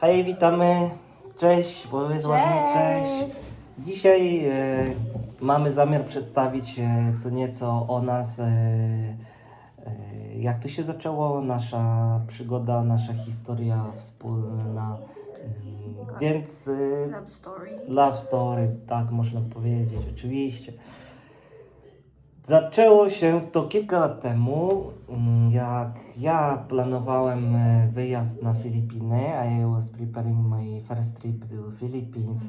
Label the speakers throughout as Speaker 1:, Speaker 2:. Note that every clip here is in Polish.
Speaker 1: Hej, witamy. Cześć, powiedz ładnie cześć. Dzisiaj mamy zamiar przedstawić co nieco o nas, jak to się zaczęło, nasza przygoda, nasza historia wspólna. Więc love story, tak można powiedzieć, oczywiście. Zaczęło się to kilka lat temu, jak ja planowałem wyjazd na Filipiny. I was preparing my first trip to Philippines.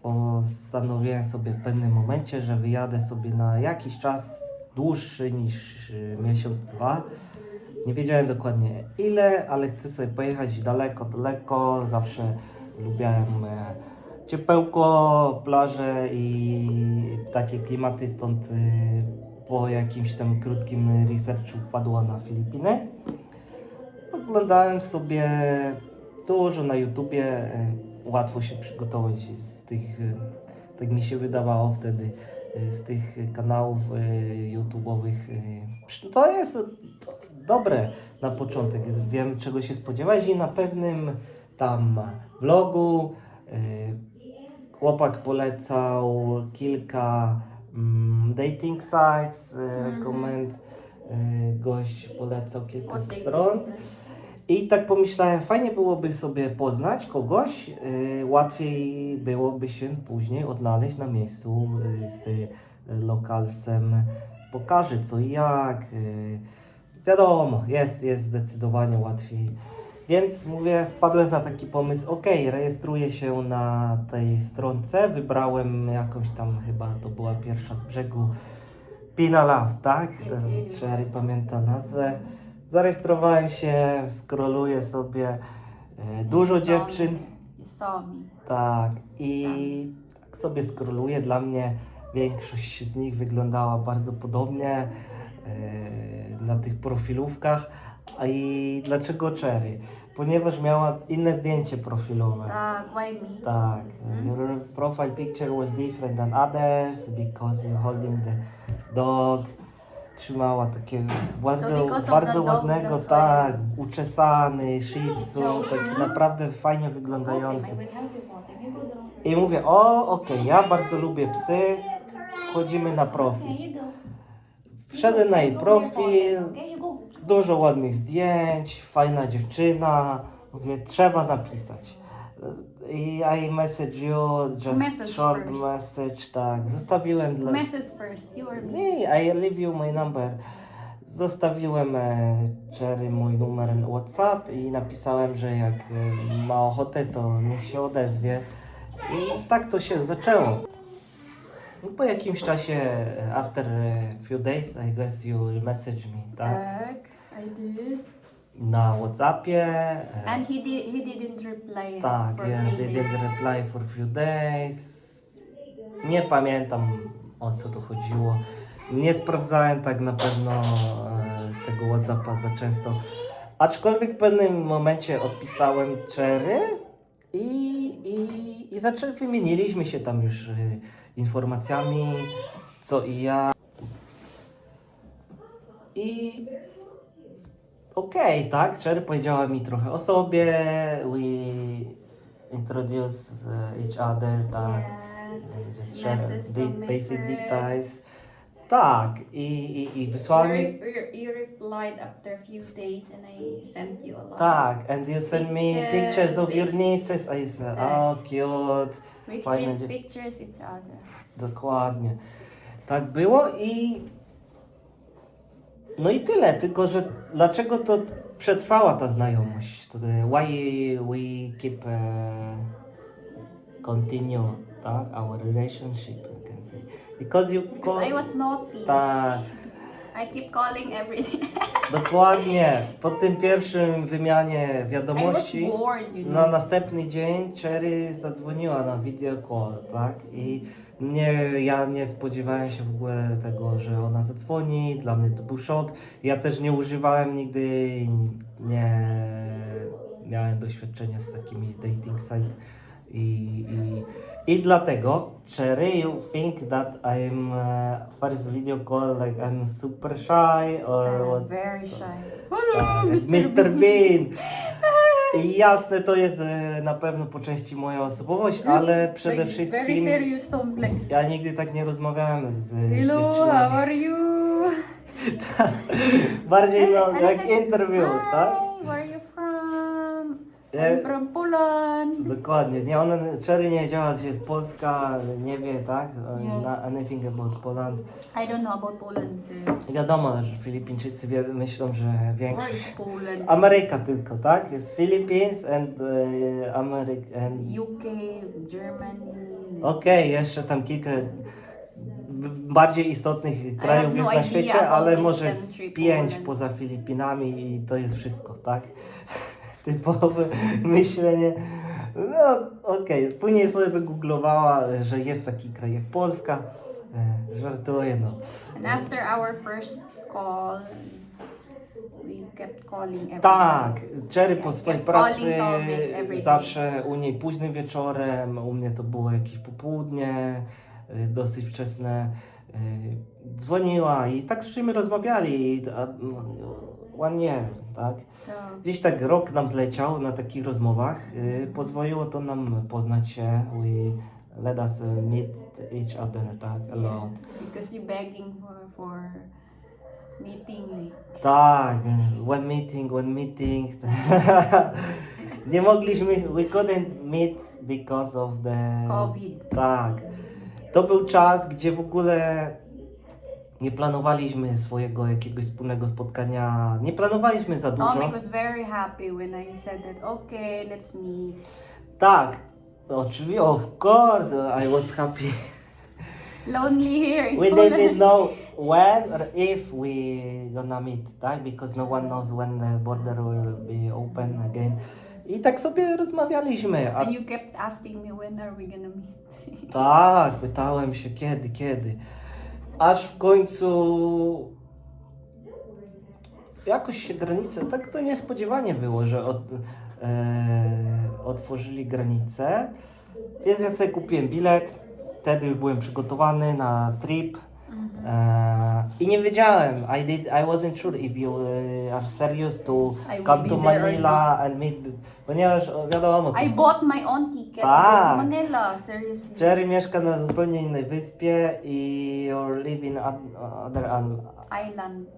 Speaker 1: Postanowiłem sobie w pewnym momencie, że wyjadę sobie na jakiś czas dłuższy niż miesiąc, dwa. Nie wiedziałem dokładnie ile, ale chcę sobie pojechać daleko. Zawsze lubiłem ciepełko, plaże i takie klimaty, stąd po jakimś tam krótkim researchu wpadła na Filipiny. Oglądałem sobie dużo na YouTubie, łatwo się przygotować z tych, tak mi się wydawało wtedy, z tych kanałów YouTube'owych. To jest dobre na początek, wiem czego się spodziewać i na pewnym tam vlogu chłopak polecał kilka dating sites, gość polecał kilka stron i tak pomyślałem, fajnie byłoby sobie poznać kogoś, łatwiej byłoby się później odnaleźć na miejscu z lokalsem, pokaże co i jak, wiadomo, jest zdecydowanie łatwiej. Więc mówię, wpadłem na taki pomysł, rejestruję się na tej stronce, wybrałem jakąś tam, chyba to była pierwsza z brzegu, Pina Love, tak? Sherry pamięta nazwę. Zarejestrowałem się, scrolluję sobie, dużo dziewczyn. Tak, i tak sobie scrolluję, dla mnie większość z nich wyglądała bardzo podobnie na tych profilówkach. I dlaczego Cherry? Ponieważ miała inne zdjęcie profilowe.
Speaker 2: Tak, why me?
Speaker 1: Tak. Your profile picture was different than others because you're holding the dog. Trzymała takiego bardzo ładnego, tak, uczesany, shih tzu, taki naprawdę fajnie wyglądający. I mówię, ja bardzo lubię psy, wchodzimy na profil. Wszedłem na jej profil, dużo ładnych zdjęć, fajna dziewczyna, mówię, trzeba napisać. I message you, just short message, tak, zostawiłem dla...
Speaker 2: Message first, you or me?
Speaker 1: Nie, I leave you my number. Zostawiłem Cherry mój numer WhatsApp i napisałem, że jak ma ochotę, to niech się odezwie. I tak to się zaczęło. Po jakimś czasie, after a few days, I guess you message me, tak?
Speaker 2: Tak, I did.
Speaker 1: Na WhatsAppie.
Speaker 2: And he didn't reply
Speaker 1: Tak,
Speaker 2: for
Speaker 1: yeah,
Speaker 2: few
Speaker 1: they
Speaker 2: days.
Speaker 1: didn't reply for few days. Nie pamiętam o co to chodziło. Nie sprawdzałem tak na pewno tego WhatsAppa za często. Aczkolwiek w pewnym momencie odpisałem Cherry i wymieniliśmy się tam już informacjami, co i ja. I tak, Cherry powiedziała mi trochę o sobie, we introduce each other, tak, just share basic details. Tak, i wysłała mi...
Speaker 2: You replied after a few days and I sent you a lot.
Speaker 1: Tak, and you sent me pictures of your nieces. I said, cute.
Speaker 2: We exchanged pictures each other.
Speaker 1: Dokładnie. Tak było i... No i tyle, tylko że dlaczego to przetrwała ta znajomość? Why we keep continue, tak? Our relationship, I can say. Because
Speaker 2: I was naughty.
Speaker 1: Tak.
Speaker 2: I keep calling every day.
Speaker 1: Dokładnie. Po tym pierwszym wymianie wiadomości,
Speaker 2: I was bored, you know.
Speaker 1: na następny dzień Cherry zadzwoniła na video call, tak? I ja nie spodziewałem się w ogóle tego, że ona zadzwoni. Dla mnie to był szok. Ja też nie używałem nigdy, nie miałem doświadczenia z takimi dating site. I dlatego, Cherry, you think that I'm first video call like I'm super shy or what?
Speaker 2: Very shy.
Speaker 1: Mr. Bean. I jasne, to jest na pewno po części moja osobowość, ale przede
Speaker 2: Very
Speaker 1: wszystkim
Speaker 2: serious tone, like,
Speaker 1: ja nigdy tak nie rozmawiałem z
Speaker 2: hello, how
Speaker 1: dziewczynami.
Speaker 2: are you?
Speaker 1: Bardziej no,
Speaker 2: And I
Speaker 1: jak
Speaker 2: said,
Speaker 1: interview, tak?
Speaker 2: Hi, where are you from?
Speaker 1: Yeah.
Speaker 2: I'm from Poland.
Speaker 1: Dokładnie. Nie, ona, Cherry nie wiedziała, gdzie jest Polska, nie wie, tak?
Speaker 2: Yes.
Speaker 1: Anything about Poland.
Speaker 2: I don't know about Poland, sir.
Speaker 1: Wiadomo, że Filipińczycy myślą, że
Speaker 2: Where
Speaker 1: większość...
Speaker 2: is Poland?
Speaker 1: Ameryka tylko, tak? Jest Philippines and and...
Speaker 2: UK, Germany.
Speaker 1: Okej, jeszcze tam kilka bardziej istotnych krajów
Speaker 2: no
Speaker 1: jest na
Speaker 2: idea
Speaker 1: świecie,
Speaker 2: about
Speaker 1: ale
Speaker 2: this
Speaker 1: może
Speaker 2: country,
Speaker 1: z 5
Speaker 2: Poland.
Speaker 1: poza Filipinami i to jest wszystko, tak? Typowe myślenie. No okej, później sobie wygooglowała, że jest taki kraj jak Polska. Żartuję, no.
Speaker 2: And after our first call, we kept calling every
Speaker 1: Tak, Cherry po swojej
Speaker 2: Kept
Speaker 1: pracy
Speaker 2: calling Tomek every day.
Speaker 1: zawsze u niej późnym wieczorem, u mnie to było jakieś popołudnie, dosyć wczesne. Dzwoniła i tak żeśmy rozmawiali. One year, tak?
Speaker 2: So,
Speaker 1: Gdzieś tak rok nam zleciał na takich rozmowach. Pozwoliło to nam poznać się. Let us meet each other, tak? A lot.
Speaker 2: because you're begging for meeting, like,
Speaker 1: Tak, one meeting. Nie mogliśmy, we couldn't meet because of the...
Speaker 2: COVID.
Speaker 1: Tak. To był czas, gdzie w ogóle nie planowaliśmy swojego jakiegoś wspólnego spotkania. Nie planowaliśmy za dużo.
Speaker 2: Tomek was very happy when I said that, okay, let's meet.
Speaker 1: Tak, oczywiście, of course, I was happy.
Speaker 2: Lonely here in
Speaker 1: We
Speaker 2: Poland.
Speaker 1: didn't know when or if we gonna meet, tak? Because no one knows when the border will be open again. I tak sobie rozmawialiśmy.
Speaker 2: And you kept asking me, when are we gonna meet?
Speaker 1: Tak, pytałem się kiedy. Aż w końcu jakoś się granice, tak to niespodziewanie było, że otworzyli granice. Więc ja sobie kupiłem bilet, wtedy już byłem przygotowany na trip. I nie wiedziałem, I wasn't sure if you are serious to
Speaker 2: I
Speaker 1: come
Speaker 2: will
Speaker 1: to
Speaker 2: be there or
Speaker 1: Manila and meet, ponieważ wiadomo,
Speaker 2: I bought my own ticket to
Speaker 1: Tak.
Speaker 2: go to Manila, seriously.
Speaker 1: Jerry mieszka na zupełnie innej wyspie i you're living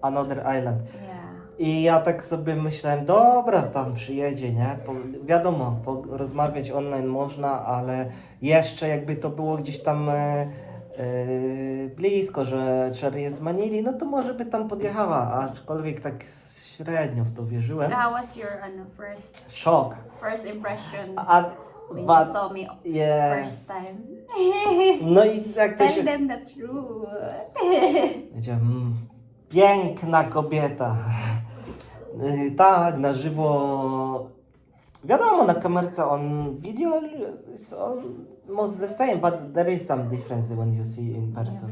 Speaker 1: another island.
Speaker 2: Yeah.
Speaker 1: I ja tak sobie myślałem, dobra, tam przyjedzie, nie? Wiadomo, rozmawiać online można, ale jeszcze jakby to było gdzieś tam blisko, że Cherry jest z Manili, no to może by tam podjechała, aczkolwiek tak średnio w to wierzyłem.
Speaker 2: So how was your
Speaker 1: Szok.
Speaker 2: first impression when you
Speaker 1: But,
Speaker 2: saw me
Speaker 1: yeah.
Speaker 2: first time?
Speaker 1: No i jak to
Speaker 2: Tell
Speaker 1: się...
Speaker 2: them the truth.
Speaker 1: Powiedziałem, piękna kobieta. Tak, na żywo. Wiadomo, na kamerce on video is almost the same, but there is some difference when you see in person.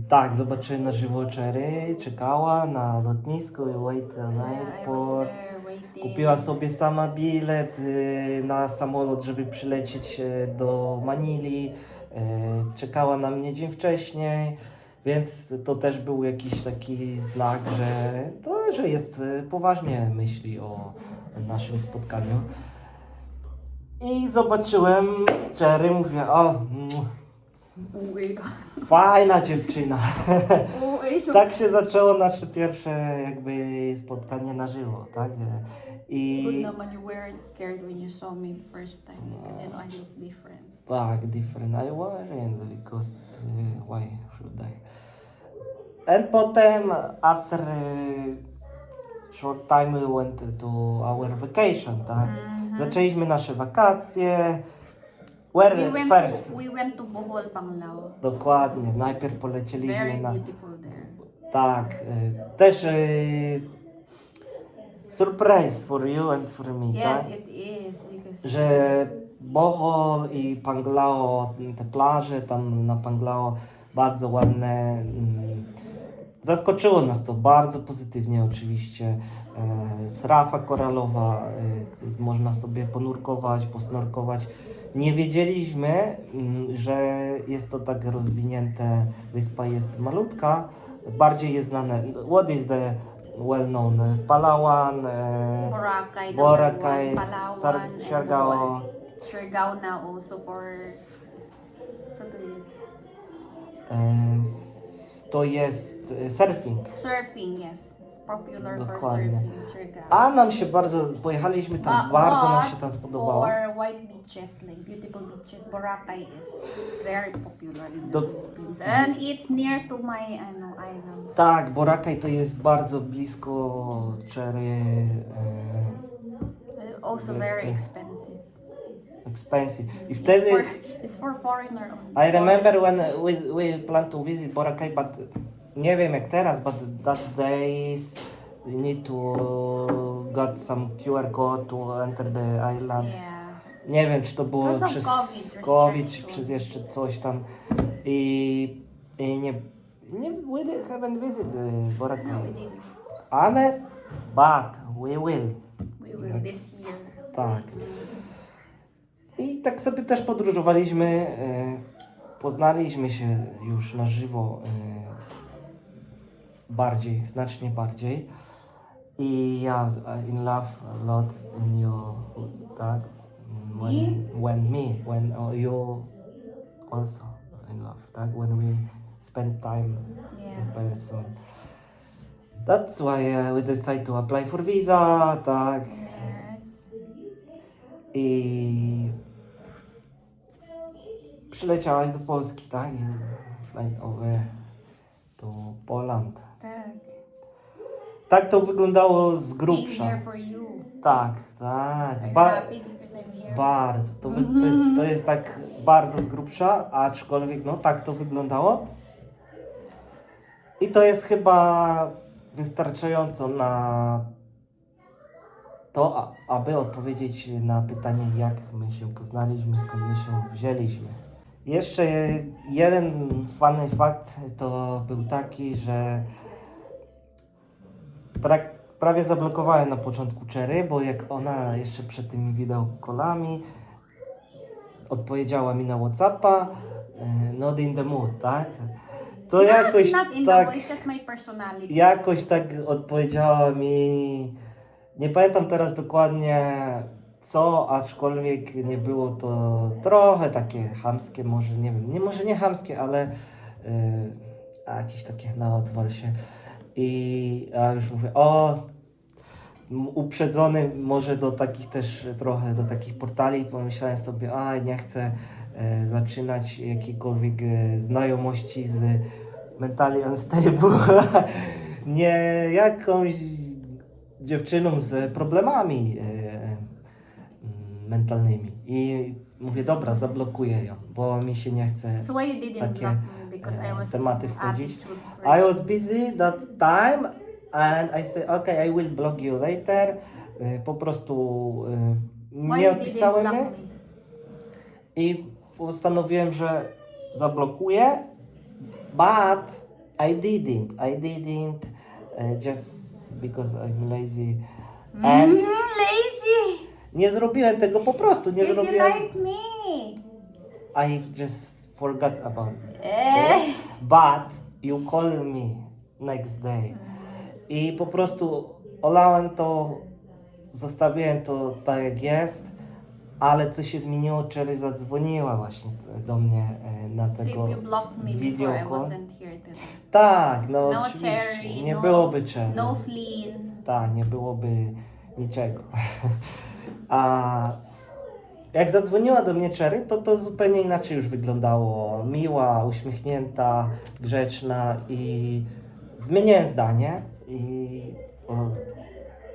Speaker 1: Tak, zobaczyłem na żywo Cherry, czekała na lotnisku i wait na
Speaker 2: Yeah, I was
Speaker 1: airport.
Speaker 2: there waiting.
Speaker 1: Kupiła sobie sama bilet na samolot, żeby przylecieć do Manili. Czekała na mnie dzień wcześniej, więc to też był jakiś taki znak, że jest poważnie myśli o naszym spotkaniu. I zobaczyłem Cherry, mówię, fajna dziewczyna. Tak się zaczęło nasze pierwsze jakby spotkanie na żywo, tak?
Speaker 2: Good naman, you weren't scared when you saw me first time because you know I look different.
Speaker 1: Tak, different. I wasn't because why should I? And potem after short time we went to our vacation, tak? Zaczęliśmy nasze wakacje. Where first?
Speaker 2: We went to Bohol, Panglao.
Speaker 1: Dokładnie. Najpierw polecieliśmy
Speaker 2: Very
Speaker 1: na...
Speaker 2: beautiful there.
Speaker 1: Tak. Też surprise for you and for me,
Speaker 2: Yes,
Speaker 1: tak?
Speaker 2: it is because
Speaker 1: Że Bohol i Panglao, te plaże tam na Panglao bardzo ładne. Zaskoczyło nas to bardzo pozytywnie oczywiście. Rafa koralowa, można sobie ponurkować, posnorkować. Nie wiedzieliśmy, że jest to tak rozwinięte, wyspa jest malutka, bardziej jest znane. What is the well known. Palawan,
Speaker 2: Boracay,
Speaker 1: Boracay,
Speaker 2: number 1, Palawan, and
Speaker 1: Siargao.
Speaker 2: Siargao now also for... Co to jest?
Speaker 1: To jest surfing.
Speaker 2: Surfing, yes. It's popular
Speaker 1: Dokładnie.
Speaker 2: for surfing, Siargao.
Speaker 1: A nam się bardzo, pojechaliśmy tam, bardzo nam się tam spodobało.
Speaker 2: For white beaches, like beautiful beaches, Boracay is very popular in the Philippines. And it's near to my island.
Speaker 1: Tak, Boracay to jest bardzo blisko Cherry.
Speaker 2: Also very expensive.
Speaker 1: Expensive. I wtedy,
Speaker 2: It's for foreigner only.
Speaker 1: I remember when we planned to visit Boracay, but nie wiem jak teraz, but that days we need to got some QR code to enter the island.
Speaker 2: Yeah.
Speaker 1: Nie wiem, czy to było
Speaker 2: Because of
Speaker 1: przez
Speaker 2: COVID
Speaker 1: COVID, czy
Speaker 2: restriction.
Speaker 1: przez jeszcze coś tam. I nie, we haven't visited Boracay.
Speaker 2: No, we didn't.
Speaker 1: Ale, but we will.
Speaker 2: We will this year.
Speaker 1: Tak. I tak sobie też podróżowaliśmy, poznaliśmy się już na żywo bardziej, znacznie bardziej. I ja in love a lot in you, tak? When you also in love, tak? When we spend time in person. That's why we decided to apply for visa, tak?
Speaker 2: Yes.
Speaker 1: I przyleciałaś do Polski, tak? I flight over to Poland.
Speaker 2: Tak.
Speaker 1: Tak to wyglądało z
Speaker 2: Being
Speaker 1: grubsza.
Speaker 2: here for you.
Speaker 1: Tak, tak.
Speaker 2: I'm happy because I'm here.
Speaker 1: Bardzo. To jest tak bardzo z grubsza, aczkolwiek no tak to wyglądało. I to jest chyba wystarczająco na to, aby odpowiedzieć na pytanie, jak my się poznaliśmy, skąd my się wzięliśmy. Jeszcze jeden fajny fakt to był taki, że prawie zablokowałem na początku Cherry, bo jak ona jeszcze przed tymi wideokolami odpowiedziała mi na WhatsAppa, not in the mood, tak? To jakoś
Speaker 2: Not in
Speaker 1: tak,
Speaker 2: the way, it's just my personality.
Speaker 1: jakoś tak odpowiedziała mi, nie pamiętam teraz dokładnie co, aczkolwiek nie było to trochę takie chamskie, może nie wiem, może nie chamskie, ale jakieś takie na odwal się. I ja już mówię, uprzedzony może do takich też trochę, do takich portali, pomyślałem sobie, nie chcę zaczynać jakiejkolwiek znajomości z mentally unstable, nie jakąś dziewczyną z problemami mentalnymi. I mówię, dobra, zablokuję ją, bo mi się nie chce
Speaker 2: So why you didn't
Speaker 1: takie
Speaker 2: block me? Because I was
Speaker 1: tematy wchodzić.
Speaker 2: attitude
Speaker 1: I was busy that time and I said, okay, I will block you later. Po prostu
Speaker 2: Why
Speaker 1: nie
Speaker 2: you didn't
Speaker 1: odpisałem
Speaker 2: block
Speaker 1: jej
Speaker 2: me?
Speaker 1: i postanowiłem, że zablokuję, but I didn't just because I'm lazy. And
Speaker 2: Lazy!
Speaker 1: nie zrobiłem tego po prostu, nie
Speaker 2: If you
Speaker 1: zrobiłem.
Speaker 2: like me.
Speaker 1: I just forgot about it. But you call me next day. I po prostu olałem to, zostawiłem to tak jak jest, ale co się zmieniło, Cherry zadzwoniła właśnie do mnie na
Speaker 2: So
Speaker 1: tego
Speaker 2: if you blocked me before I
Speaker 1: video call.
Speaker 2: wasn't here today.
Speaker 1: Tak, no
Speaker 2: No
Speaker 1: oczywiście,
Speaker 2: Cherry,
Speaker 1: nie
Speaker 2: no,
Speaker 1: byłoby Cherry.
Speaker 2: no Flynn.
Speaker 1: Tak, nie byłoby niczego. A jak zadzwoniła do mnie Cherry, to zupełnie inaczej już wyglądało. Miła, uśmiechnięta, grzeczna i zmieniłem zdanie i o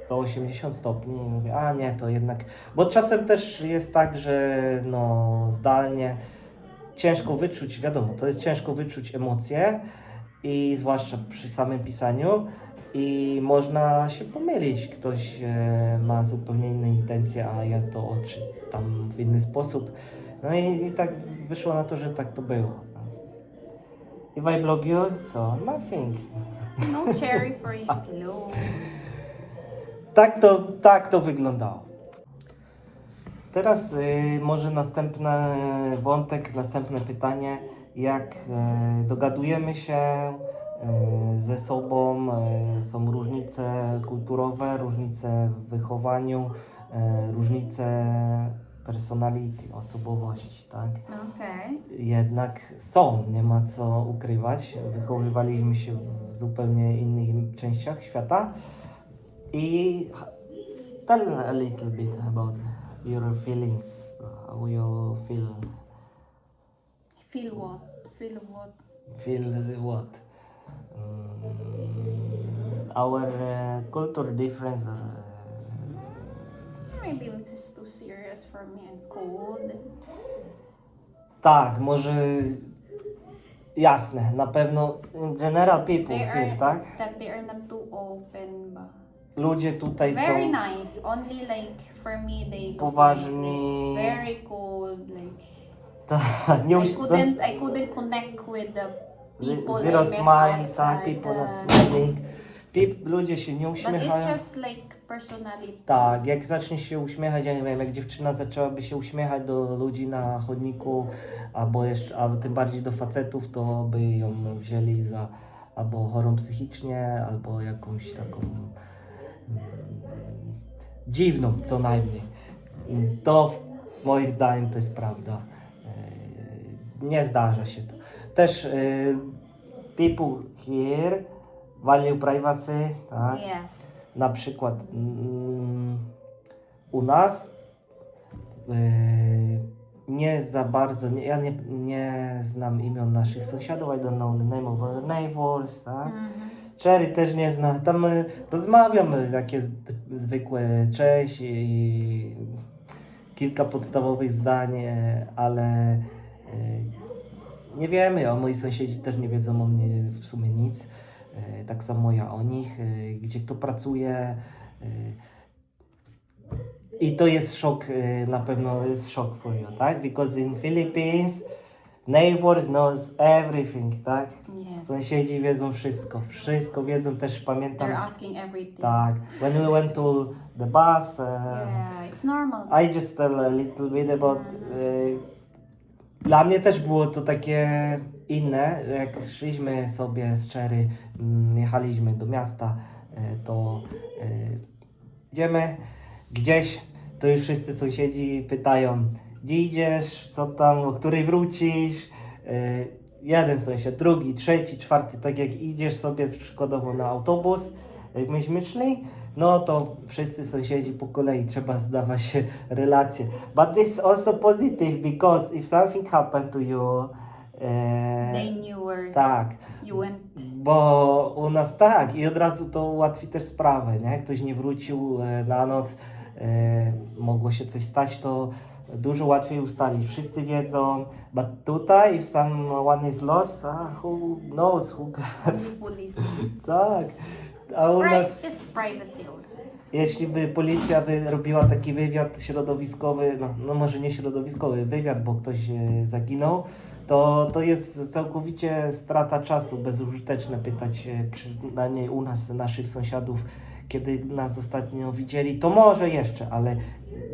Speaker 1: 180 stopni i mówię, nie, to jednak, bo czasem też jest tak, że no zdalnie ciężko wyczuć, wiadomo, to jest ciężko wyczuć emocje i zwłaszcza przy samym pisaniu i można się pomylić, ktoś ma zupełnie inne intencje, a ja to odczytam w inny sposób. No i tak wyszło na to, że tak to było. If I block you, so nothing.
Speaker 2: No Cherry for you. Hello.
Speaker 1: Tak to wyglądało. Teraz może następny wątek, następne pytanie, jak dogadujemy się, ze sobą, są różnice kulturowe, różnice w wychowaniu, różnice personality, osobowości, tak?
Speaker 2: Okay.
Speaker 1: Jednak są, nie ma co ukrywać. Wychowywaliśmy się w zupełnie innych częściach świata. I tell a little bit about your feelings, how you feel.
Speaker 2: Feel what? Feel what?
Speaker 1: Feel what? Our culture difference.
Speaker 2: Maybe this is too serious for me and cold.
Speaker 1: Tak, może jasne, na pewno in general people
Speaker 2: They
Speaker 1: here,
Speaker 2: are
Speaker 1: tak?
Speaker 2: that they are not too open, but
Speaker 1: Ludzie tutaj
Speaker 2: very
Speaker 1: są
Speaker 2: nice. Only like for me they look
Speaker 1: poważni.
Speaker 2: like very cold. Like
Speaker 1: Tak, nie
Speaker 2: I couldn't connect with the people
Speaker 1: Zero
Speaker 2: I met
Speaker 1: smile, tak,
Speaker 2: outside.
Speaker 1: people not smiling. Ludzie się nie
Speaker 2: But
Speaker 1: uśmiechają.
Speaker 2: it's just like personality.
Speaker 1: Tak, jak zacznie się uśmiechać, ja nie wiem, jak dziewczyna zaczęłaby się uśmiechać do ludzi na chodniku, albo jeszcze, albo tym bardziej do facetów, to by ją wzięli za albo chorą psychicznie, albo jakąś taką dziwną co najmniej. To moim zdaniem to jest prawda. Nie zdarza się to. Też people here value privacy, tak?
Speaker 2: Yes.
Speaker 1: Na przykład u nas nie za bardzo, ja nie znam imion naszych sąsiadów, I don't know the name of our neighbors, tak? Cherry też nie zna, tam rozmawiamy takie zwykłe cześć i kilka podstawowych zdań, ale nie wiemy, a moi sąsiedzi też nie wiedzą o mnie w sumie nic. Tak samo ja o nich, gdzie kto pracuje. I to jest szok, na pewno jest szok for you, tak? Because in Philippines, neighbors knows everything, tak?
Speaker 2: Yes.
Speaker 1: Sąsiedzi wiedzą wszystko, wszystko wiedzą, też pamiętam.
Speaker 2: They're asking everything.
Speaker 1: Tak, when we went to the bus,
Speaker 2: Yeah, it's normal.
Speaker 1: I just tell a little bit about... Dla mnie też było to takie inne, jak szliśmy sobie z Cherry, jechaliśmy do miasta, to idziemy gdzieś, to już wszyscy sąsiedzi pytają, gdzie idziesz, co tam, o której wrócisz, jeden sąsiad, drugi, trzeci, czwarty, tak jak idziesz sobie przykładowo na autobus, jak myśmy szli, no to wszyscy sąsiedzi po kolei, trzeba zdawać się relacje. But this is also positive because if something happened to you,
Speaker 2: They knew where
Speaker 1: tak,
Speaker 2: you went.
Speaker 1: bo u nas tak i od razu to ułatwi też sprawę, nie? Ktoś nie wrócił na noc, mogło się coś stać, to dużo łatwiej ustalić. Wszyscy wiedzą, but tutaj if someone is lost, who knows, who cares?
Speaker 2: Police.
Speaker 1: Tak, a u nas...
Speaker 2: Just privacy also.
Speaker 1: Jeśli policja robiła taki wywiad środowiskowy, no może nie środowiskowy, wywiad, bo ktoś zaginął, to jest całkowicie strata czasu, bezużyteczne pytać, przynajmniej u nas, naszych sąsiadów, kiedy nas ostatnio widzieli, to może jeszcze, ale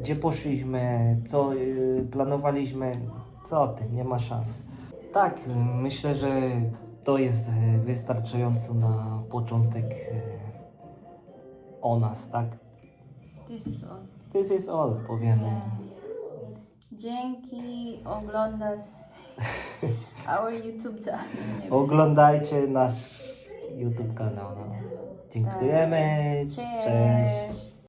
Speaker 1: gdzie poszliśmy, co planowaliśmy, co ty, nie ma szans. Tak, myślę, że to jest wystarczająco na początek o nas, tak?
Speaker 2: This is all.
Speaker 1: This is all, powiemy.
Speaker 2: Dzięki, oglądasz our YouTube channel.
Speaker 1: Oglądajcie nasz YouTube kanał. No. Dziękujemy.
Speaker 2: Cześć.
Speaker 1: Cześć.